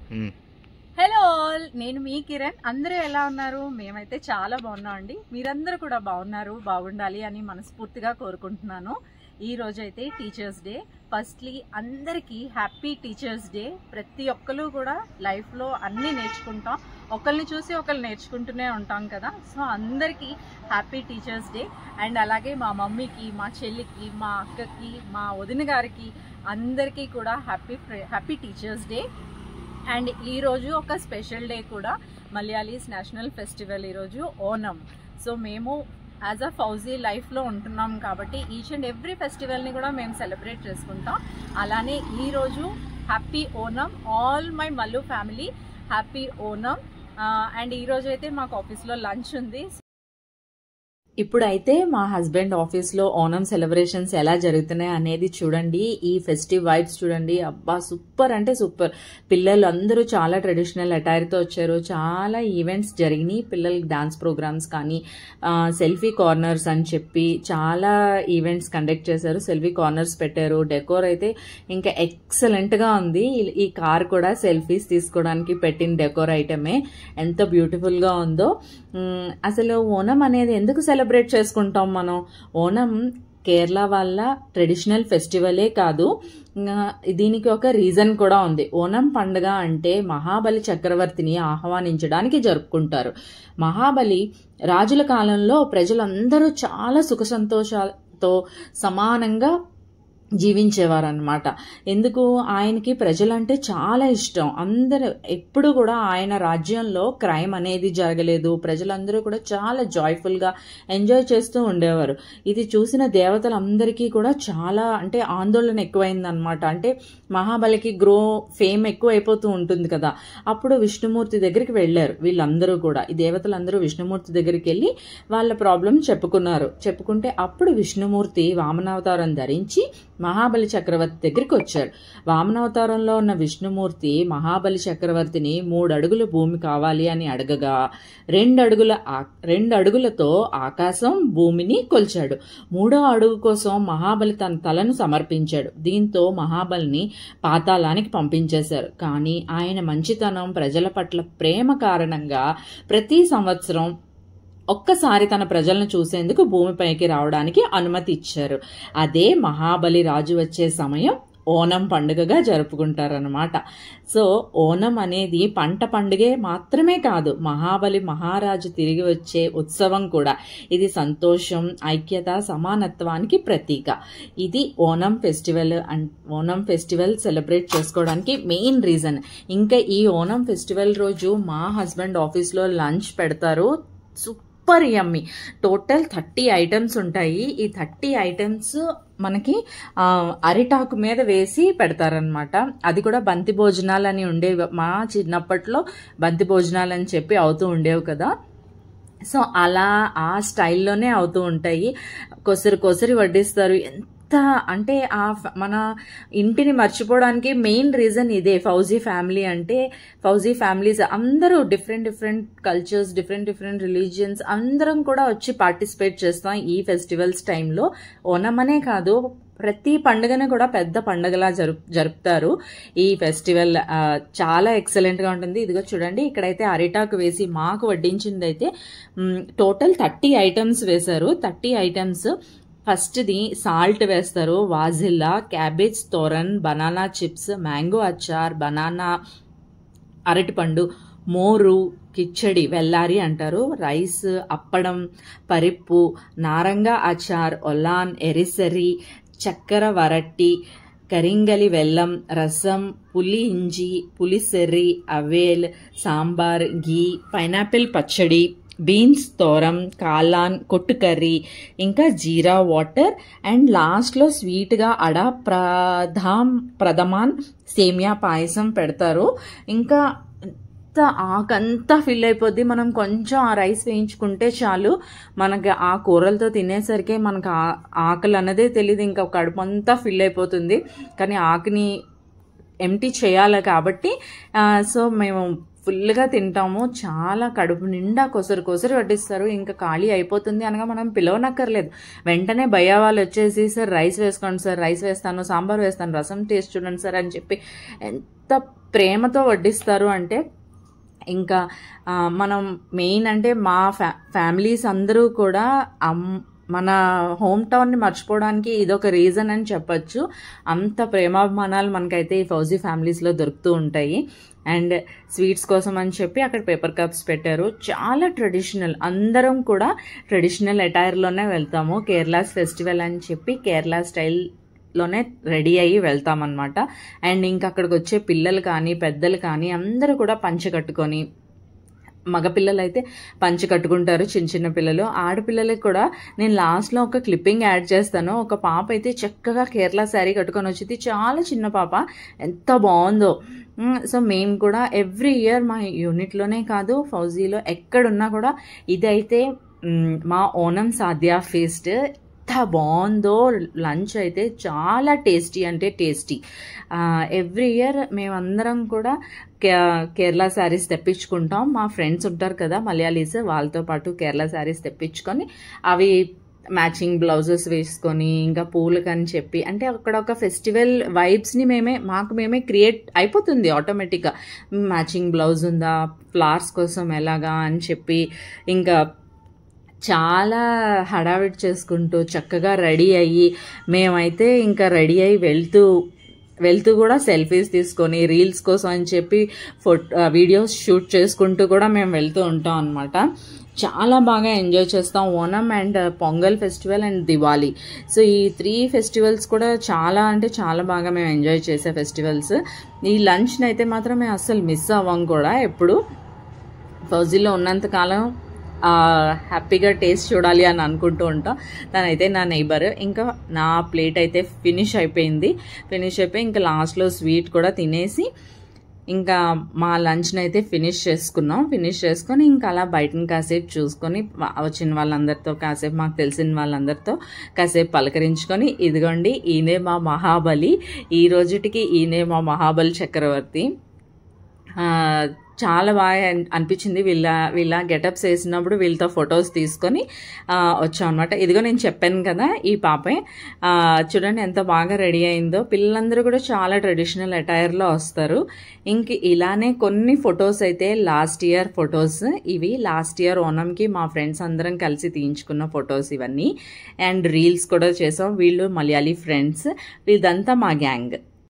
Hello all, నేను మీ కిరణ్. అందరూ ఎలా ఉన్నారు? మేమైతే చాలా బాగున్నాం అండి. మీరందరూ కూడా బాగున్నారు, బాగుండాలి అని మనస్ఫూర్తిగా కోరుకుంటున్నాను. ఈ రోజు అయితే టీచర్స్ డే. ఫస్ట్లీ అందరికీ హ్యాపీ టీచర్స్ డే. ప్రతి ఒక్కరు కూడా లైఫ్లో అన్నీ నేర్చుకుంటాం, ఒకరిని చూసి ఒకరు నేర్చుకుంటూనే ఉంటాం కదా. సో అందరికీ హ్యాపీ టీచర్స్ డే. అండ్ అలాగే మా మమ్మీకి, మా చెల్లికి, మా అక్కకి, మా వదిన గారికి అందరికీ కూడా హ్యాపీ టీచర్స్ డే. అండ్ ఈరోజు ఒక స్పెషల్ డే కూడా, మలయాళీస్ నేషనల్ ఫెస్టివల్ ఈరోజు ఓనం. సో మేము యాజ్ అ ఫౌజీ లైఫ్లో ఉంటున్నాం కాబట్టి ఈచ్ అండ్ ఎవ్రీ ఫెస్టివల్ని కూడా మేము సెలబ్రేట్ చేసుకుంటాం. అలానే ఈరోజు happy Onam all my Mallu family, happy Onam. And ఈరోజు అయితే మాకు ఆఫీస్లో లంచ్ ఉంది. ఇప్పుడైతే మా హస్బెండ్ ఆఫీస్లో ఓనం సెలబ్రేషన్స్ ఎలా జరుగుతున్నాయి అనేది చూడండి. ఈ ఫెస్టివ్ వైబ్స్ చూడండి. అబ్బా సూపర్ అంటే సూపర్. పిల్లలు అందరూ చాలా ట్రెడిషనల్ అటైర్తో వచ్చారు. చాలా ఈవెంట్స్ జరిగినాయి. పిల్లలకి డాన్స్ ప్రోగ్రామ్స్ కానీ, సెల్ఫీ కార్నర్స్ అని చెప్పి చాలా ఈవెంట్స్ కండక్ట్ చేశారు. సెల్ఫీ కార్నర్స్ పెట్టారు. డెకోర్ అయితే ఇంకా ఎక్సలెంట్గా ఉంది. ఈ కార్ కూడా సెల్ఫీస్ తీసుకోవడానికి పెట్టిన డెకోర్ ఐటమే. ఎంత బ్యూటిఫుల్గా ఉందో. అసలు ఓనం అనేది ఎందుకు సెలబ్రేట్ చేసుకుంటాం మనం? ఓనం కేరళ వాళ్ళ ట్రెడిషనల్ ఫెస్టివలే కాదు, దీనికి ఒక రీజన్ కూడా ఉంది. ఓనం పండుగ అంటే మహాబలి చక్రవర్తిని ఆహ్వానించడానికి జరుపుకుంటారు. మహాబలి రాజుల కాలంలో ప్రజలందరూ చాలా సుఖ సంతోషాలతో సమానంగా జీవించేవారనమాట. ఎందుకు? ఆయనకి ప్రజలంటే చాలా ఇష్టం. అందరూ ఎప్పుడు కూడా ఆయన రాజ్యంలో క్రైమ్ అనేది జరగలేదు. ప్రజలందరూ కూడా చాలా జాయ్ఫుల్గా ఎంజాయ్ చేస్తూ ఉండేవారు. ఇది చూసిన దేవతలందరికీ కూడా చాలా అంటే ఆందోళన ఎక్కువైందనమాట. అంటే మహాబలికి ఫేమ్ ఎక్కువ అయిపోతూ ఉంటుంది కదా. అప్పుడు విష్ణుమూర్తి దగ్గరికి వెళ్ళారు వీళ్ళందరూ కూడా. ఈ దేవతలందరూ విష్ణుమూర్తి దగ్గరికి వెళ్ళి వాళ్ళ ప్రాబ్లం చెప్పుకుంటే అప్పుడు విష్ణుమూర్తి వామనావతారం ధరించి మహాబలి చక్రవర్తి దగ్గరికి వచ్చారు. వామనావతారంలో ఉన్న విష్ణుమూర్తి మహాబలి చక్రవర్తిని 3 అడుగుల భూమి కావాలి అని అడగగా 2 అడుగులతో ఆకాశం భూమిని కొలిచాడు. 3వ అడుగు కోసం మహాబలి తన తలను సమర్పించాడు. దీంతో మహాబలిని పాతాళానికి పంపించేశారు. కానీ ఆయన మంచితనం, ప్రజల పట్ల ప్రేమ కారణంగా ప్రతి సంవత్సరం ఒక్కసారి తన ప్రజలను చూసేందుకు భూమిపైకి రావడానికి అనుమతి ఇచ్చారు. అదే మహాబలి రాజు వచ్చే సమయం ఓనం పండుగగా జరుపుకుంటారనమాట. సో ఓనం అనేది పంట పండుగే మాత్రమే కాదు, మహాబలి మహారాజు తిరిగి వచ్చే ఉత్సవం కూడా. ఇది సంతోషం, ఐక్యత, సమానత్వానికి ప్రతీక. ఇది ఓనం ఫెస్టివల్ సెలబ్రేట్ చేసుకోవడానికి మెయిన్ రీజన్. ఇంకా ఈ ఓనం ఫెస్టివల్ రోజు మా హస్బెండ్ ఆఫీస్లో లంచ్ పెడతారు. సూపర్ యమ్మీ. టోటల్ 30 ఐటమ్స్ ఉంటాయి. ఈ 30 ఐటమ్స్ మనకి అరిటాకు మీద వేసి పెడతారనమాట. అది కూడా బంతి భోజనాలు అని ఉండేవి. మా చిన్నప్పట్లో బంతి భోజనాలు అని చెప్పి అవుతూ ఉండేవి కదా. సో అలా ఆ స్టైల్లోనే అవుతూ ఉంటాయి. కొసరి వడ్డిస్తారు. అంటే మన ఇంటిని మర్చిపోవడానికి మెయిన్ రీజన్ ఇదే. ఫౌజీ ఫ్యామిలీ అంటే, ఫౌజీ ఫ్యామిలీస్ అందరూ డిఫరెంట్ కల్చర్స్, డిఫరెంట్ రిలీజియన్స్ అందరం కూడా వచ్చి పార్టిసిపేట్ చేస్తాం ఈ ఫెస్టివల్స్ టైంలో. ఓనం అనే కాదు, ప్రతి పండుగను కూడా పెద్ద పండుగలా జరుపుతారు. ఈ ఫెస్టివల్ చాలా ఎక్సలెంట్గా ఉంటుంది. ఇదిగో చూడండి, ఇక్కడైతే అరిటాకు వేసి మాకు వడ్డించింది అయితే టోటల్ 30 ఐటమ్స్ వేశారు. 30 ఐటమ్స్. ఫస్ట్ది సాల్ట్ వేస్తారు, వాజిల్లా, cabbage thoran, banana chips, mango achar, banana, అరటిపండు, మోరు, కిచ్చడి, వెల్లారి అంటారు, రైస్, అప్పడం, పరిప్పు, నారంగా అచార్, ఒలాన్, ఎరిసరి, చక్కెర వరట్టి, కరింగలి వెల్లం, రసం, పులి ఇంజి, పులిసెర్రి, అవేల్, సాంబార్, ఘీ, పైనాపిల్ పచ్చడి, బీన్స్ తోరం, కాలాన్, కొట్టు కర్రీ, ఇంకా జీరా వాటర్, అండ్ లాస్ట్లో స్వీట్గా అడా ప్రథమాన్ సేమియా పాయసం పెడతారు. ఇంకా ఆకంతా ఫిల్ అయిపోద్ది. మనం కొంచెం ఆ రైస్ వేయించుకుంటే చాలు, మనకి ఆ కూరలతో తినేసరికి మనకు ఆకలి అన్నదే తెలియదు. ఇంకా కడుపు అంతా ఫిల్ అయిపోతుంది. కానీ ఆకుని ఎంటీ చేయాలి కాబట్టి సో మేము ఫుల్గా తింటాము. చాలా కడుపు నిండా కొసరు కొసరు వడ్డిస్తారు. ఇంకా ఖాళీ అయిపోతుంది అనగా మనం పిలవనక్కర్లేదు, వెంటనే భయ్యా వాళ్ళు వచ్చేసి సార్ రైస్ వేసుకోండి సార్, రైస్ వేస్తాను, సాంబార్ వేస్తాను, రసం టేస్ట్ చూడండి సార్ అని చెప్పి ఎంత ప్రేమతో వడ్డిస్తారు అంటే ఇంకా మనం మెయిన్ అంటే మా ఫ్యామిలీస్ అందరూ కూడా మన హోమ్ టౌన్ని మర్చిపోవడానికి ఇదొక రీజన్ అని చెప్పచ్చు. అంత ప్రేమాభిమానాలు మనకైతే ఈ ఫౌజీ ఫ్యామిలీస్లో దొరుకుతూ ఉంటాయి. అండ్ స్వీట్స్ కోసం అని చెప్పి అక్కడ పేపర్ కప్స్ పెట్టారు. చాలా ట్రెడిషనల్, అందరం కూడా ట్రెడిషనల్ అటైర్లోనే వెళ్తాము. కేరళాస్ ఫెస్టివల్ అని చెప్పి కేరళ స్టైల్లోనే రెడీ అయ్యి వెళ్తామన్నమాట. అండ్ ఇంకా అక్కడికి వచ్చే పిల్లలు కానీ పెద్దలు కానీ అందరూ కూడా పంచె కట్టుకొని, మగపిల్లలు అయితే పంచె కట్టుకుంటారు, చిన్న చిన్న పిల్లలు. ఆడపిల్లలకి కూడా నేను లాస్ట్లో ఒక క్లిప్పింగ్ యాడ్ చేస్తాను. ఒక పాప అయితే చక్కగా కేరళ శారీ కట్టుకొని వచ్చింది, చాలా చిన్న పాప, ఎంత బాగుందో. సో మేము కూడా ఎవ్రీ ఇయర్ మా యూనిట్లోనే కాదు ఫౌజీలో ఎక్కడున్నా కూడా ఇదైతే మా ఓనం సాద్యా ఫీస్ట్. ఎంత బాగుందో లంచ్ అయితే, చాలా టేస్టీ అంటే టేస్టీ. ఎవ్రీ ఇయర్ మేమందరం కూడా కేరళ శారీస్ తెప్పించుకుంటాం. మా ఫ్రెండ్స్ ఉంటారు కదా మలయాళీస్, వాళ్ళతో పాటు కేరళ శారీస్ తెప్పించుకొని అవి మ్యాచింగ్ బ్లౌజెస్ వేసుకొని ఇంకా పూలకు అని చెప్పి, అంటే అక్కడ ఒక ఫెస్టివల్ వైబ్స్ని మాకు మేమే క్రియేట్ అయిపోతుంది ఆటోమేటిక్గా. మ్యాచింగ్ బ్లౌజ్ ఉందా, ఫ్లవర్స్ కోసం ఎలాగా అని చెప్పి ఇంకా చాలా హడావిడి చేసుకుంటూ చక్కగా రెడీ అయ్యి, మేమైతే ఇంకా రెడీ అయ్యి వెళ్తూ కూడా సెల్ఫీస్ తీసుకొని రీల్స్ కోసం అని చెప్పి వీడియోస్ షూట్ చేసుకుంటూ కూడా మేము వెళ్తూ ఉంటాం అనమాట. చాలా బాగా ఎంజాయ్ చేస్తాం Onam and pongal festival and Diwali. So ఈ 3 ఫెస్టివల్స్ కూడా చాలా అంటే చాలా బాగా మేము ఎంజాయ్ చేసే ఫెస్టివల్స్. ఈ లంచ్ని అయితే మాత్రం మేము అస్సలు మిస్ అవ్వం కూడా. ఎప్పుడు ఫౌజీలో ఉన్నంతకాలం హ్యాపీగా టేస్ట్ చూడాలి అని అనుకుంటూ ఉంటాం. తనైతే నా నైబర్. ఇంకా నా ప్లేట్ అయితే ఫినిష్ అయిపోయి ఇంకా లాస్ట్లో స్వీట్ కూడా తినేసి ఇంకా మా లంచ్ని అయితే ఫినిష్ చేసుకొని ఇంకా అలా బయటని కాసేపు చూసుకొని వచ్చిన వాళ్ళందరితో కాసేపు, మాకు తెలిసిన వాళ్ళందరితో కాసేపు పలకరించుకొని, ఇదిగోండి ఈయనే మా మహాబలి, ఈ రోజుటికి ఈయనే మా మహాబలి చక్రవర్తి. చాలా బాగా అనిపించింది. వీళ్ళ గెటప్స్ వేసినప్పుడు వీళ్ళతో ఫొటోస్ తీసుకొని వచ్చాం అనమాట. ఇదిగో నేను చెప్పాను కదా ఈ పాపే, చూడండి ఎంత బాగా రెడీ అయిందో. పిల్లలందరూ కూడా చాలా ట్రెడిషనల్ అటైర్లో వస్తారు. ఇంక ఇలానే కొన్ని ఫొటోస్ అయితే లాస్ట్ ఇయర్ ఫొటోస్, ఇవి లాస్ట్ ఇయర్ ఓనంకి మా ఫ్రెండ్స్ అందరం కలిసి తీయించుకున్న ఫొటోస్ ఇవన్నీ. అండ్ రీల్స్ కూడా చేసాం. వీళ్ళు మలయాళీ ఫ్రెండ్స్, వీళ్ళంతా మా గ్యాంగ్.